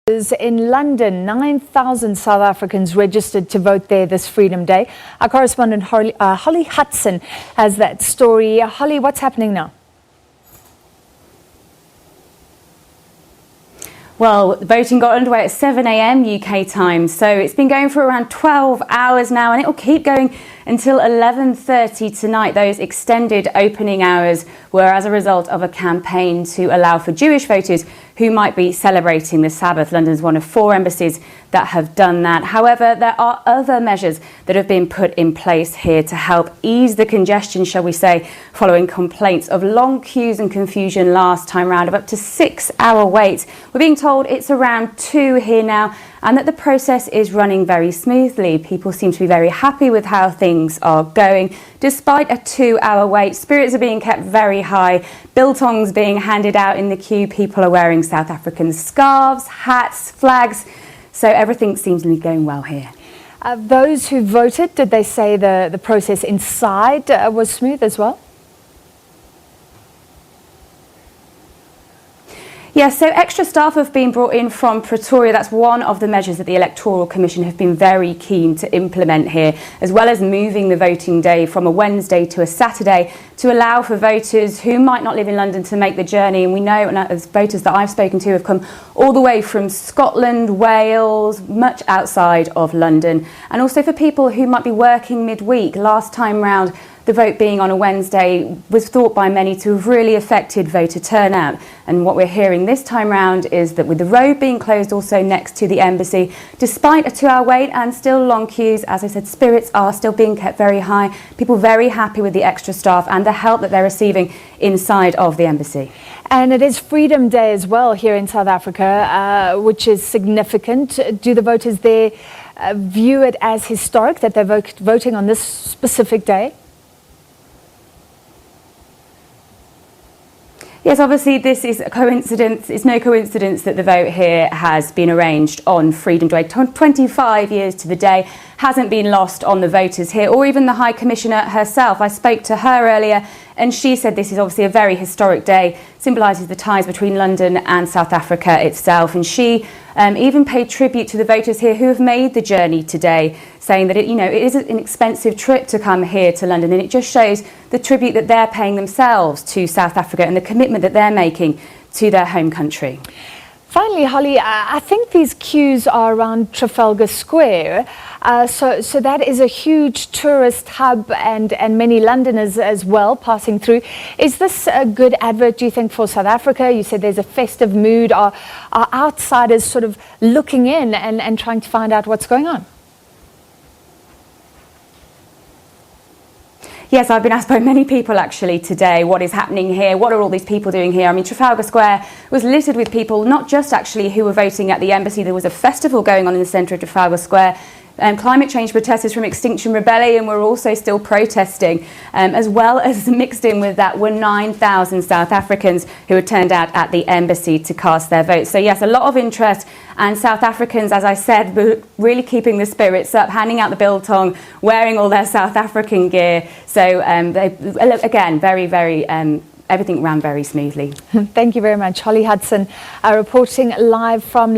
In London, 9,000 South Africans registered to vote there this Freedom Day. Our correspondent Holly Hudson has that story. Holly, what's happening now? Well, voting got underway at 7 a.m. UK time, so it's been going for around 12 hours now, and it will keep going until 11:30 tonight. Those extended opening hours were as a result of a campaign to allow for Jewish voters who might be celebrating the Sabbath. London's one of 4 embassies that have done that. However, there are other measures that have been put in place here to help ease the congestion, shall we say, following complaints of long queues and confusion last time round of up to 6-hour waits. We're being told it's around 2 here now, and that the process is running very smoothly. People seem to be very happy with how things are going. Despite a 2-hour wait, spirits are being kept very high, biltongs being handed out in the queue, people are wearing South African scarves, hats, flags, so everything seems to be going well here. Those who voted, did they say the process inside was smooth as well? Yes, so extra staff have been brought in from Pretoria. That's one of the measures that the Electoral Commission have been very keen to implement here, as well as moving the voting day from a Wednesday to a Saturday to allow for voters who might not live in London to make the journey. And we know, and as voters that I've spoken to have come all the way from Scotland, Wales, much outside of London, and also for people who might be working midweek. Last time round, the vote being on a Wednesday was thought by many to have really affected voter turnout. And what we're hearing this time round is that with the road being closed also next to the embassy, despite a 2-hour wait and still long queues, as I said, spirits are still being kept very high. People very happy with the extra staff and the help that they're receiving inside of the embassy. And it is Freedom Day as well here in South Africa, which is significant. Do the voters there view it as historic that they're voting on this specific day? Yes, obviously this is a coincidence. It's no coincidence that the vote here has been arranged on Freedom Day. 25 years to the day hasn't been lost on the voters here, or even the High Commissioner herself. I spoke to her earlier and she said this is obviously a very historic day, symbolises the ties between London and South Africa itself. And she even paid tribute to the voters here who have made the journey today, saying that it is an expensive trip to come here to London, and it just shows the tribute that they're paying themselves to South Africa and the commitment that they're making to their home country. Finally, Holly, I think these queues are around Trafalgar Square, so that is a huge tourist hub and many Londoners as well passing through. Is this a good advert, do you think, for South Africa? You said there's a festive mood. Are outsiders sort of looking in and trying to find out what's going on? Yes, I've been asked by many people actually today what is happening here, what are all these people doing here. I mean, Trafalgar Square was littered with people, not just actually who were voting at the embassy. There was a festival going on in the centre of Trafalgar Square. Climate change protesters from Extinction Rebellion were also still protesting, as well as mixed in with that were 9,000 South Africans who had turned out at the embassy to cast their votes. So yes, a lot of interest, and South Africans, as I said, were really keeping the spirits up, handing out the biltong, wearing all their South African gear. So they, again, everything ran very smoothly. Thank you very much. Holly Hudson reporting live from